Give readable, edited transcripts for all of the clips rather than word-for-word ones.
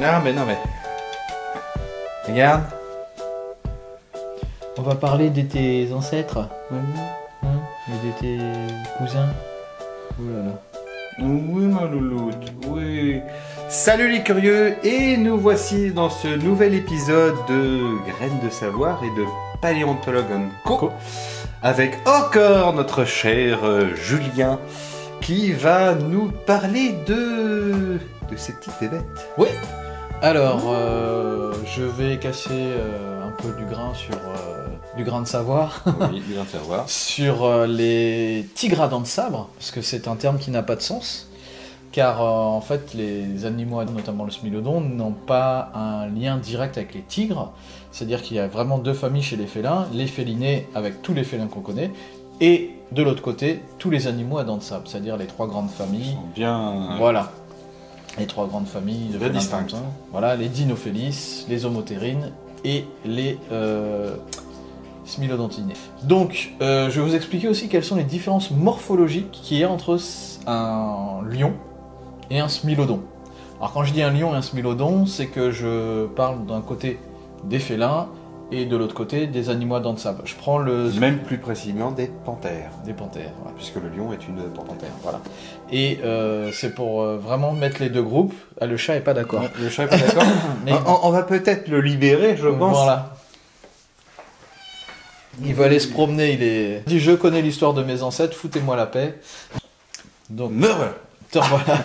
Non mais... Regarde. On va parler de tes ancêtres, et de tes cousins. Oh là là. Oui ma louloute, oui. Salut les curieux, et nous voici dans ce nouvel épisode de Graines de Savoir et de Paléontologue & Co. Avec encore notre cher Julien qui va nous parler de ces petites bébêtes. Oui. Alors, je vais casser un peu du grain sur du grain de savoir. Oui, du grain de savoir. Sur les tigres à dents de sabre, parce que c'est un terme qui n'a pas de sens. Car en fait, les animaux, notamment le smilodon, n'ont pas un lien direct avec les tigres. C'est-à-dire qu'il y a vraiment deux familles chez les félins. Les félinés, avec tous les félins qu'on connaît, et de l'autre côté, tous les animaux à dents de sabre, c'est-à-dire les trois grandes familles. Bien... Voilà. Les trois grandes familles de bien félins distinctes. Voilà, les dinophélis, les homotérines et les smilodontinés. Donc, je vais vous expliquer aussi quelles sont les différences morphologiques qu'il y a entre un lion et un smilodon. Alors quand je dis un lion et un smilodon, c'est que je parle d'un côté des félins et de l'autre côté des animaux à dents de sabre. Je prends le... Même plus précisément des panthères. Des panthères, voilà. Puisque le lion est une panthère. Voilà. Et c'est pour vraiment mettre les deux groupes. Ah, le chat est pas d'accord. Le chat est pas d'accord. Mais on va peut-être le libérer, je pense. voilà. Il va aller se promener, il dit je connais l'histoire de mes ancêtres, foutez-moi la paix. Donc, Meurs. voilà.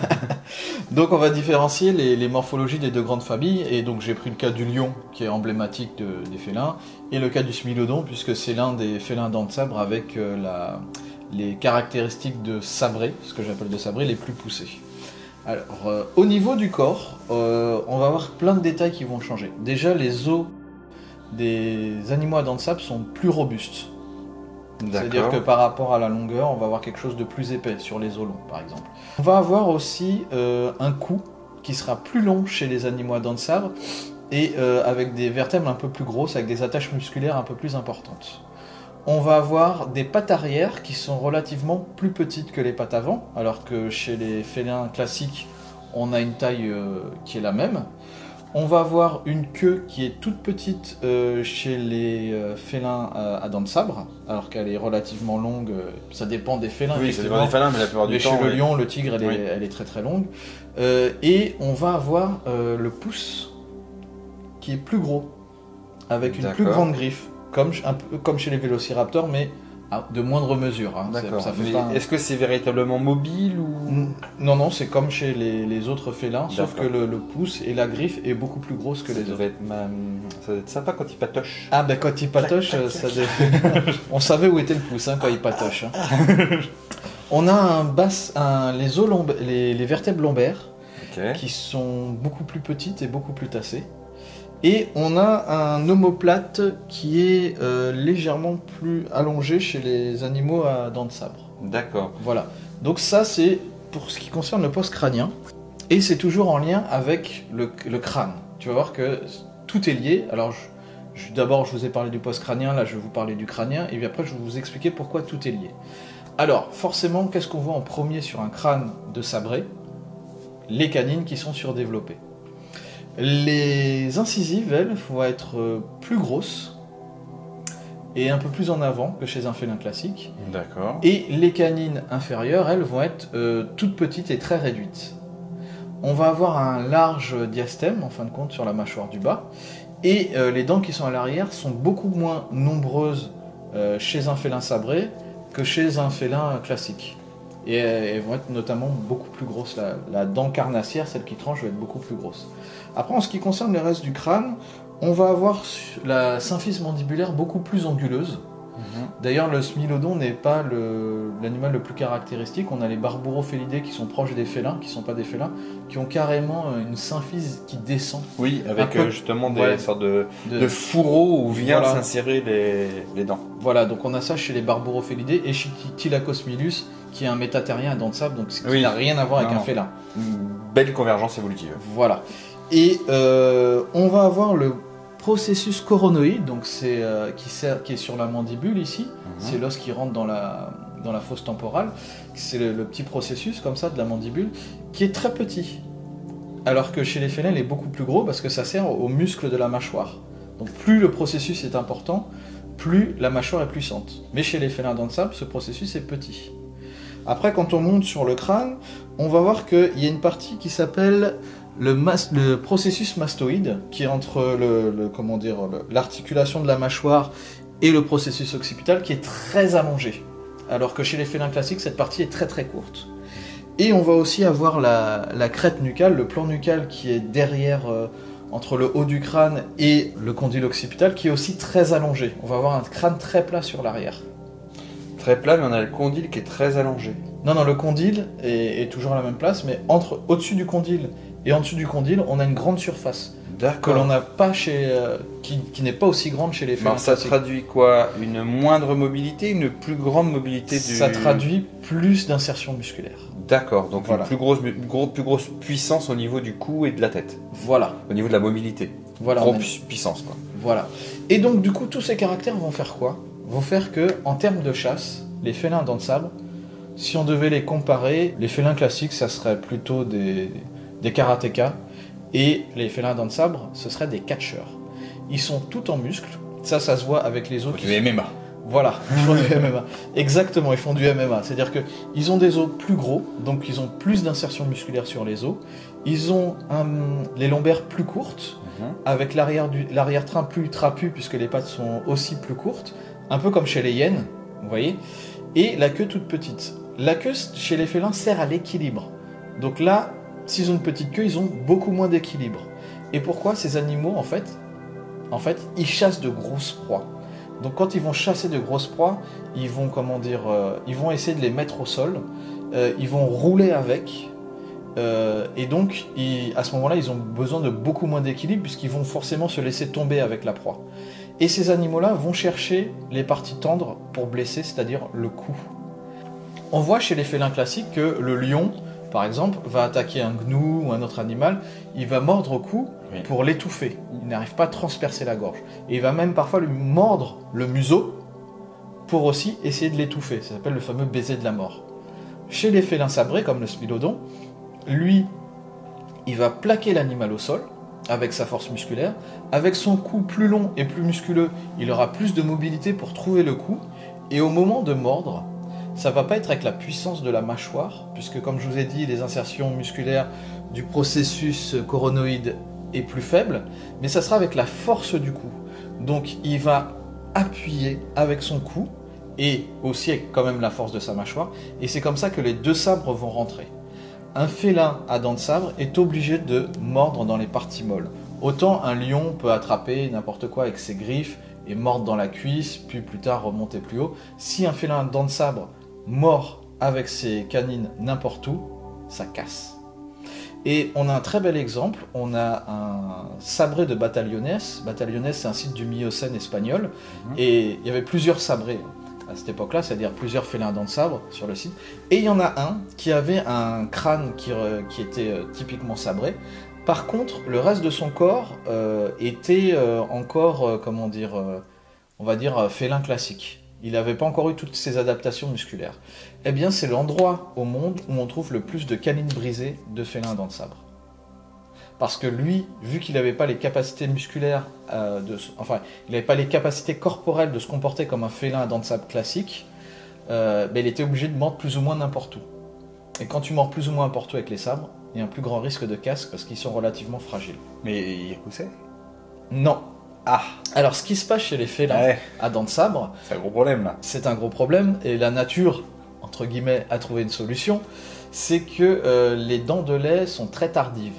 Donc on va différencier les morphologies des deux grandes familles, et donc j'ai pris le cas du lion qui est emblématique des félins, et le cas du smilodon puisque c'est l'un des félins dents de sabre avec les caractéristiques de sabré, ce que j'appelle de sabré, les plus poussées. Alors au niveau du corps, on va avoir plein de détails qui vont changer. Déjà les os des animaux à dents de sabre sont plus robustes. C'est-à-dire que par rapport à la longueur, on va avoir quelque chose de plus épais sur les os longs, par exemple. On va avoir aussi un cou qui sera plus long chez les animaux à dents de sabre et avec des vertèbres un peu plus grosses, avec des attaches musculaires un peu plus importantes. On va avoir des pattes arrière qui sont relativement plus petites que les pattes avant, alors que chez les félins classiques, on a une taille qui est la même. On va avoir une queue qui est toute petite chez les félins à dents de sabre, alors qu'elle est relativement longue. Ça dépend des félins. Oui, ça dépend des félins, mais la plupart du temps... chez le lion, le tigre, elle est très très longue. Et on va avoir le pouce qui est plus gros, avec une plus grande griffe, un peu comme chez les vélociraptors, mais de moindre mesure. Hein. D'accord. Est-ce que c'est véritablement mobile ou... Non, c'est comme chez les autres félins, sauf que le pouce et la griffe est beaucoup plus grosse que les autres. Ça doit être sympa quand il patoche. Ah ben quand il patoche, on savait où était le pouce quand il patoche. On a les vertèbres lombaires qui sont beaucoup plus petites et beaucoup plus tassées. Et on a un omoplate qui est légèrement plus allongé chez les animaux à dents de sabre. D'accord. Voilà. Donc ça, c'est pour ce qui concerne le poste crânien. Et c'est toujours en lien avec le crâne. Tu vas voir que tout est lié. Alors, d'abord, je vous ai parlé du poste crânien. Là, je vais vous parler du crânien. Et puis après, je vais vous expliquer pourquoi tout est lié. Alors, forcément, qu'est-ce qu'on voit en premier sur un crâne de sabré? Les canines qui sont surdéveloppées. Les incisives, elles, vont être plus grosses et un peu plus en avant que chez un félin classique. D'accord. Et les canines inférieures, elles, vont être toutes petites et très réduites. On va avoir un large diastème, en fin de compte, sur la mâchoire du bas. Et les dents qui sont à l'arrière sont beaucoup moins nombreuses chez un félin sabré que chez un félin classique. Et elles vont être notamment beaucoup plus grosses. La dent carnassière, celle qui tranche, va être beaucoup plus grosse. Après, en ce qui concerne les restes du crâne, on va avoir la symphyse mandibulaire beaucoup plus anguleuse. D'ailleurs, le smilodon n'est pas l'animal le plus caractéristique. On a les barbourophélidés qui sont proches des félins, qui ne sont pas des félins, qui ont carrément une symphyse qui descend. Oui, avec justement des sortes de fourreaux où viennent s'insérer les dents. Voilà, donc on a ça chez les barbourophélidés et chez Thylacosmilus, qui est un métatérien à dents de sable, donc qui n'a rien à voir avec un félin. Une belle convergence évolutive. Voilà. Et on va avoir le processus coronoïde, donc qui est sur la mandibule ici. C'est l'os qui rentre dans la fosse temporale. C'est le petit processus comme ça de la mandibule qui est très petit. alors que chez les félins, il est beaucoup plus gros parce que ça sert aux muscles de la mâchoire. Donc plus le processus est important, plus la mâchoire est puissante. Mais chez les félins dents de sable, ce processus est petit. Après, quand on monte sur le crâne, on va voir qu'il y a une partie qui s'appelle le processus mastoïde, qui est entre l'articulation de la mâchoire et le processus occipital, qui est très allongé. Alors que chez les félins classiques, cette partie est très très courte. Et on va aussi avoir la crête nucale, le plan nucal qui est derrière, entre le haut du crâne et le condyle occipital, qui est aussi très allongé. On va avoir un crâne très plat sur l'arrière. Très plat, mais on a le condyle qui est très allongé. Non, le condyle est toujours à la même place, mais au-dessus du condyle et en dessous du condyle, on a une grande surface. D'accord. Que l'on n'a pas qui n'est pas aussi grande chez les félins. Ça traduit quoi? Une moindre mobilité, une plus grande mobilité du... Ça traduit plus d'insertion musculaire. D'accord, donc voilà. Une plus grosse puissance au niveau du cou et de la tête. Voilà. Au niveau de la mobilité. Voilà. Puissance, quoi. Voilà. Et donc, du coup, tous ces caractères vont faire quoi? Vont faire que, en termes de chasse, les félins dents de sabre, si on devait les comparer, les félins classiques, ça serait plutôt des karatékas, et les félins dents de sabre, ce seraient des catcheurs. Ils sont tout en muscles, ça se voit avec les os. Du MMA. Voilà, ils font du MMA. Exactement, ils font du MMA. C'est-à-dire qu'ils ont des os plus gros, donc ils ont plus d'insertion musculaire sur les os. Ils ont les lombaires plus courtes, avec l'arrière-train plus trapu, puisque les pattes sont aussi plus courtes, un peu comme chez les hyènes, vous voyez, et la queue toute petite. La queue, chez les félins, sert à l'équilibre. Donc là, s'ils ont une petite queue, ils ont beaucoup moins d'équilibre. Et pourquoi? Ces animaux, en fait, ils chassent de grosses proies. Donc quand ils vont chasser de grosses proies, ils vont ils vont essayer de les mettre au sol, ils vont rouler avec, et donc à ce moment-là, ils ont besoin de beaucoup moins d'équilibre puisqu'ils vont forcément se laisser tomber avec la proie. Et ces animaux-là vont chercher les parties tendres pour blesser, c'est-à-dire le cou. On voit chez les félins classiques que le lion, par exemple, va attaquer un gnou ou un autre animal, il va mordre au cou pour l'étouffer. Il n'arrive pas à transpercer la gorge. Et il va même parfois lui mordre le museau pour aussi essayer de l'étouffer. Ça s'appelle le fameux baiser de la mort. Chez les félins sabrés, comme le smilodon, lui, il va plaquer l'animal au sol avec sa force musculaire. Avec son cou plus long et plus musculeux, il aura plus de mobilité pour trouver le cou. Et au moment de mordre, ça ne va pas être avec la puissance de la mâchoire, puisque comme je vous ai dit, les insertions musculaires du processus coronoïde est plus faible, mais ça sera avec la force du cou. Donc il va appuyer avec son cou, et aussi avec quand même la force de sa mâchoire, et c'est comme ça que les deux sabres vont rentrer. Un félin à dents de sabre est obligé de mordre dans les parties molles. Autant un lion peut attraper n'importe quoi avec ses griffes et mordre dans la cuisse, puis plus tard remonter plus haut. Si un félin à dents de sabre mord avec ses canines n'importe où, ça casse. Et on a un très bel exemple, on a un sabré de Batallones. Batallones, c'est un site du Miocène espagnol, et il y avait plusieurs sabrés à cette époque-là, c'est-à-dire plusieurs félins à dents de sabre sur le site. Et il y en a un qui avait un crâne qui était typiquement sabré. Par contre, le reste de son corps était encore, on va dire félin classique. Il n'avait pas encore eu toutes ces adaptations musculaires. Eh bien, c'est l'endroit au monde où on trouve le plus de canines brisées de félins à dents de sabre. Parce que lui, vu qu'il n'avait pas les capacités musculaires, il n'avait pas les capacités corporelles de se comporter comme un félin à dents de sabre classique, il était obligé de mordre plus ou moins n'importe où. Et quand tu mords plus ou moins n'importe où avec les sabres, il y a un plus grand risque de casse parce qu'ils sont relativement fragiles. Mais il poussait? Non. Ah. Alors, ce qui se passe chez les félins à dents de sabre, c'est un gros problème là. C'est un gros problème, et la nature, entre guillemets, a trouvé une solution. C'est que les dents de lait sont très tardives.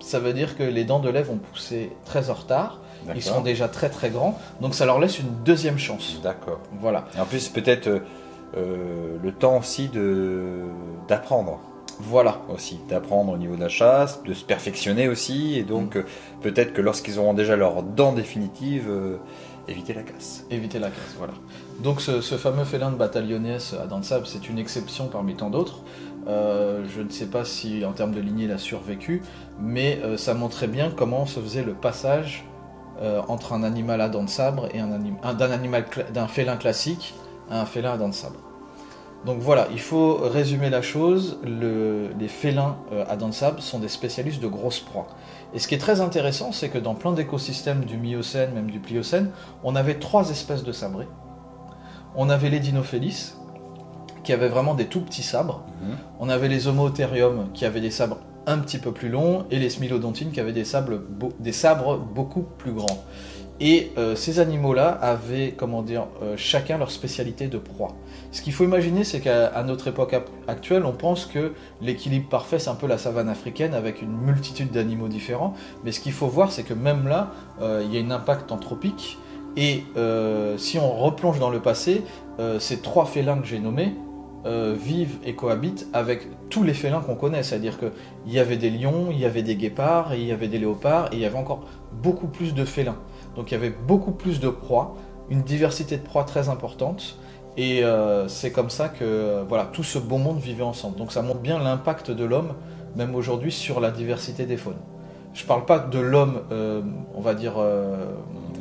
Ça veut dire que les dents de lait vont pousser très en retard. D'accord. Ils sont déjà très très grands, donc ça leur laisse une deuxième chance. D'accord. Voilà. Et en plus, peut-être le temps aussi d'apprendre. Voilà. Aussi, d'apprendre au niveau de la chasse, de se perfectionner aussi, et donc peut-être que lorsqu'ils auront déjà leurs dents définitives, éviter la casse. Éviter la casse, voilà. Donc ce fameux félin de Batallones à dents de sabre, c'est une exception parmi tant d'autres. Je ne sais pas si en termes de lignée il a survécu, mais ça montrait bien comment se faisait le passage entre un animal à dents de sabre et d'un félin classique à un félin à dents de sabre. Donc voilà, il faut résumer la chose, les félins à dents de sable sont des spécialistes de grosses proies. Et ce qui est très intéressant, c'est que dans plein d'écosystèmes du Miocène, même du Pliocène, on avait 3 espèces de sabrés. On avait les Dinophélis, qui avaient vraiment des tout petits sabres. On avait les Homotherium, qui avaient des sabres un petit peu plus longs, et les Smilodontides, qui avaient des sabres beaucoup plus grands. Et ces animaux-là avaient, chacun leur spécialité de proie. Ce qu'il faut imaginer, c'est qu'à notre époque actuelle, on pense que l'équilibre parfait, c'est un peu la savane africaine avec une multitude d'animaux différents. Mais ce qu'il faut voir, c'est que même là, il y a un impact anthropique. Et si on replonge dans le passé, ces 3 félins que j'ai nommés vivent et cohabitent avec tous les félins qu'on connaît. C'est-à-dire qu'il y avait des lions, il y avait des guépards, il y avait des léopards, et il y avait encore beaucoup plus de félins. Donc il y avait beaucoup plus de proies, une diversité de proies très importante, et c'est comme ça que tout ce beau monde vivait ensemble. Donc ça montre bien l'impact de l'homme, même aujourd'hui, sur la diversité des faunes. Je ne parle pas de l'homme,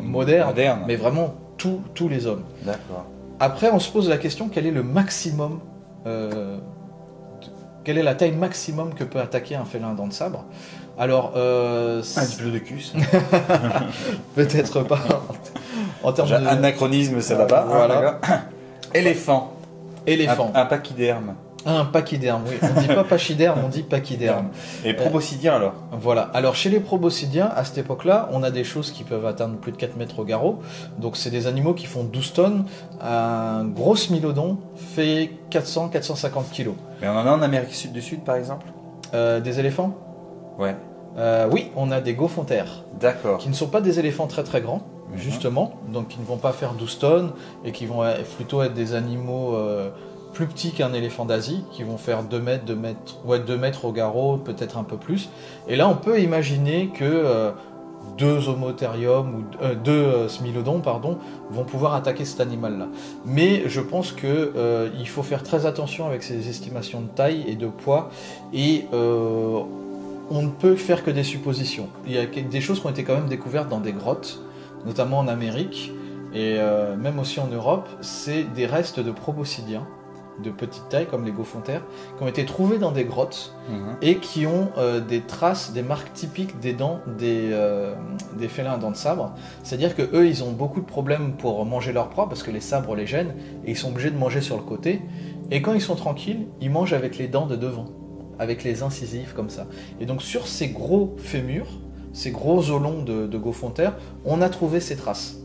moderne, mais vraiment tous les hommes. D'accord. Après, on se pose la question, quel est le maximum, quelle est la taille maximum que peut attaquer un félin à dents de sabre? Alors, un diplodocus. Peut-être pas. En termes anachronisme, ça va pas. Voilà. Éléphant. Un pachyderme. Un pachyderme, oui. On dit pas pachyderme, on dit pachyderme. Et proboscidien alors? Voilà. Alors chez les proboscidiens, à cette époque-là, on a des choses qui peuvent atteindre plus de 4 mètres au garrot. Donc c'est des animaux qui font 12 tonnes. Un gros smilodon fait 400-450 kilos. Mais on en a en Amérique du Sud par exemple? Des éléphants? Ouais. Oui, on a des gophontères. D'accord. Qui ne sont pas des éléphants très très grands, justement. Donc qui ne vont pas faire 12 tonnes et qui vont plutôt être des animaux plus petits qu'un éléphant d'Asie, qui vont faire 2 mètres au garrot, peut-être un peu plus. Et là, on peut imaginer que 2 homotherium ou 2 smilodons, vont pouvoir attaquer cet animal-là. Mais je pense que il faut faire très attention avec ces estimations de taille et de poids, et on ne peut faire que des suppositions. Il y a des choses qui ont été quand même découvertes dans des grottes, notamment en Amérique, et même aussi en Europe. C'est des restes de proboscidiens de petite taille, comme les gophontères, qui ont été trouvés dans des grottes et qui ont des traces, des marques typiques des dents des félins à dents de sabre. C'est-à-dire que eux, ils ont beaucoup de problèmes pour manger leur proie parce que les sabres les gênent et ils sont obligés de manger sur le côté. Et quand ils sont tranquilles, ils mangent avec les dents de devant, avec les incisives comme ça. Et donc sur ces gros fémurs, ces gros os longs de gophontères, on a trouvé ces traces.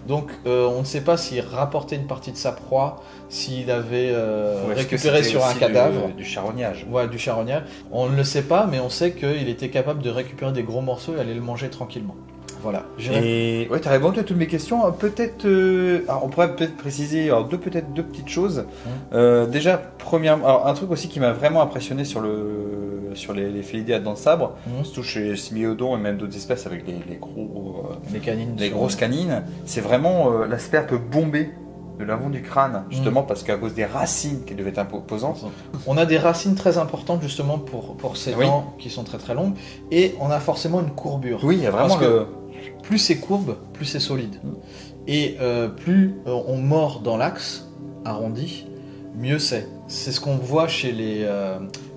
Donc on ne sait pas s'il rapportait une partie de sa proie, s'il avait récupéré sur un cadavre. Du charognage. Ouais, du charognage. On ne le sait pas, mais on sait qu'il était capable de récupérer des gros morceaux et aller le manger tranquillement. Voilà. Et ouais, tu as répondu à toutes mes questions. Peut-être, on pourrait peut-être préciser deux petites choses. Déjà, premièrement, un truc aussi qui m'a vraiment impressionné sur les félidés à dents de sabre, surtout chez les Smilodons et même d'autres espèces avec les canines, les grosses canines, c'est vraiment l'aspect un peu bombé de l'avant du crâne, justement parce qu'à cause des racines qui devaient être imposantes. On a des racines très importantes justement pour ces dents qui sont très très longues, et on a forcément une courbure. Oui, il y a vraiment plus c'est courbe, plus c'est solide. Et plus on mord dans l'axe arrondi, mieux c'est. C'est ce qu'on voit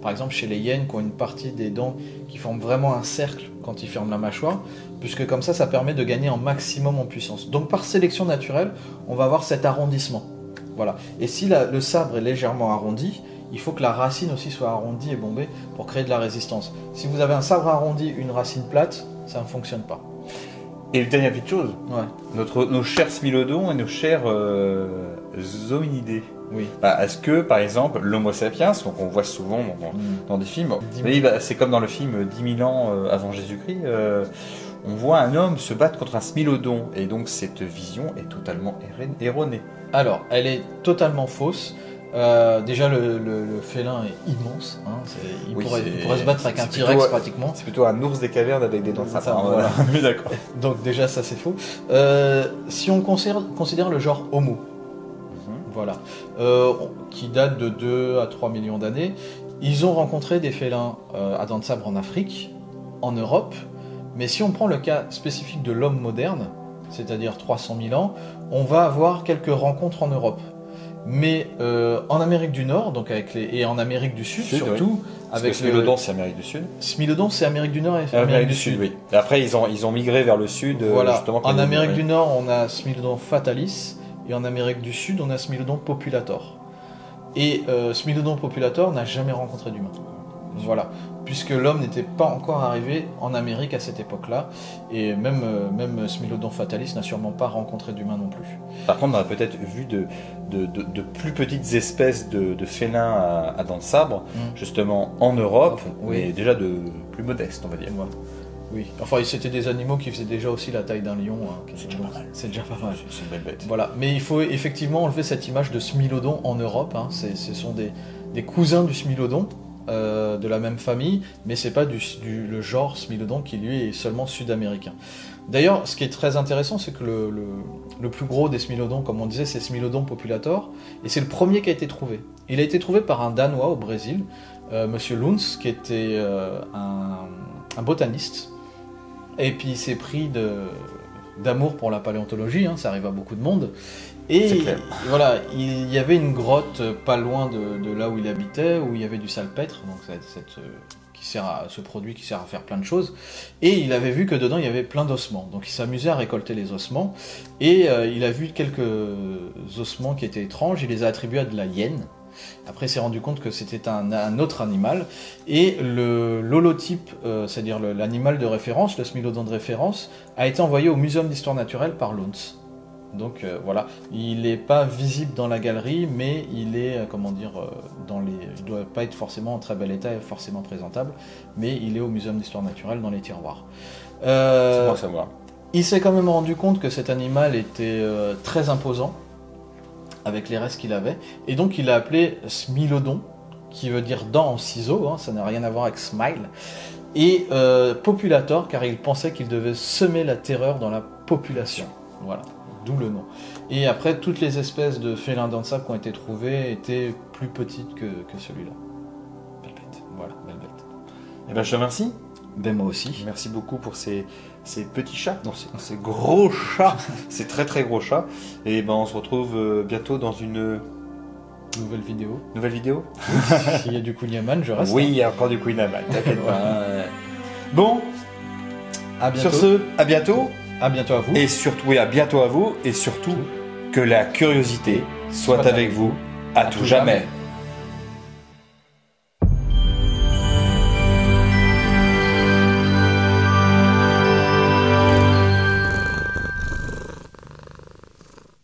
par exemple chez les hyènes qui ont une partie des dents qui forment vraiment un cercle quand ils ferment la mâchoire, puisque comme ça permet de gagner un maximum en puissance. Donc par sélection naturelle, on va avoir cet arrondissement. Voilà. Et si le sabre est légèrement arrondi, il faut que la racine aussi soit arrondie et bombée pour créer de la résistance. Si vous avez un sabre arrondi, une racine plate, ça ne fonctionne pas. Et une dernière petite chose, nos chers Smilodons et nos chers hominidés. Oui. Est-ce que, par exemple, l'Homo sapiens, qu'on voit souvent dans des films, c'est comme dans le film 10 000 ans avant Jésus-Christ, on voit un homme se battre contre un Smilodon, et donc cette vision est totalement erronée. Alors, elle est totalement fausse. Déjà, le félin est immense. Il pourrait se battre avec un T-Rex pratiquement. C'est plutôt un ours des cavernes avec des dents de sapin. Voilà. Oui, d'accord. Donc déjà, ça c'est faux. Si on considère le genre Homo, voilà, qui date de 2 à 3 millions d'années, ils ont rencontré des félins à dents de sabre en Afrique, en Europe. Mais si on prend le cas spécifique de l'homme moderne, c'est-à-dire 300 000 ans, on va avoir quelques rencontres en Europe. Mais en Amérique du Nord, donc et en Amérique du Sud, surtout, parce avec que Smilodon, c'est Amérique du Sud. Smilodon, c'est Amérique du Nord et Amérique du Sud, oui. Et après, ils ont migré vers le Sud. Voilà. Justement, en Amérique du Nord, on a Smilodon fatalis, et en Amérique du Sud, on a Smilodon populator. Et Smilodon populator n'a jamais rencontré d'humain. Voilà, puisque l'homme n'était pas encore arrivé en Amérique à cette époque-là, et même Smilodon fatalis n'a sûrement pas rencontré d'humains non plus. Par contre, on a peut-être vu de plus petites espèces de félins à dents de sabre, justement en Europe, mais déjà de plus modestes, on va dire. Ouais. Oui, enfin c'était des animaux qui faisaient déjà aussi la taille d'un lion. C'est déjà pas mal. C'est déjà pas mal. C'est une belle bête. Voilà, mais il faut effectivement enlever cette image de Smilodon en Europe. Ce sont des cousins du Smilodon. De la même famille, mais c'est pas le genre Smilodon qui lui est seulement sud-américain. D'ailleurs, ce qui est très intéressant, c'est que le plus gros des Smilodons, comme on disait, c'est Smilodon populator, et c'est le premier qui a été trouvé. Il a été trouvé par un Danois au Brésil, Monsieur Luns, qui était un botaniste, et puis il s'est pris d'amour pour la paléontologie, ça arrive à beaucoup de monde. Et voilà, il y avait une grotte pas loin de là où il habitait, où il y avait du salpêtre, donc ce produit qui sert à faire plein de choses. Et il avait vu que dedans il y avait plein d'ossements. Donc il s'amusait à récolter les ossements. Et il a vu quelques ossements qui étaient étranges, il les a attribués à de la hyène. Après il s'est rendu compte que c'était un autre animal. Et l'holotype, c'est-à-dire l'animal de référence, le Smilodon de référence, a été envoyé au Muséum d'Histoire Naturelle par Luns. Donc voilà, il n'est pas visible dans la galerie, mais il est, il doit pas être forcément en très bel état et forcément présentable, mais il est au Muséum d'Histoire Naturelle dans les tiroirs. C'est bon à savoir. Il s'est quand même rendu compte que cet animal était très imposant, avec les restes qu'il avait, et donc il l'a appelé Smilodon, qui veut dire dent en ciseau, ça n'a rien à voir avec smile, et populator, car il pensait qu'il devait semer la terreur dans la population. Voilà. D'où le nom. Et après, toutes les espèces de félins dents de sable qui ont été trouvées étaient plus petites que celui-là. Belle bête. Voilà, belle bête. Eh ben, je te remercie. Ben moi aussi. Merci beaucoup pour ces petits chats, non, ces gros chats, ces très très gros chats. Et ben, on se retrouve bientôt dans une nouvelle vidéo. Nouvelle vidéo. S'il y a du Queen Amman, je reste. Oui, il y a encore du Queen Amman, t'inquiète pas. Bon, à bientôt. Sur ce, à bientôt. À bientôt à vous. Et surtout, à bientôt à vous. Et surtout, que la curiosité soit avec vous à tout jamais.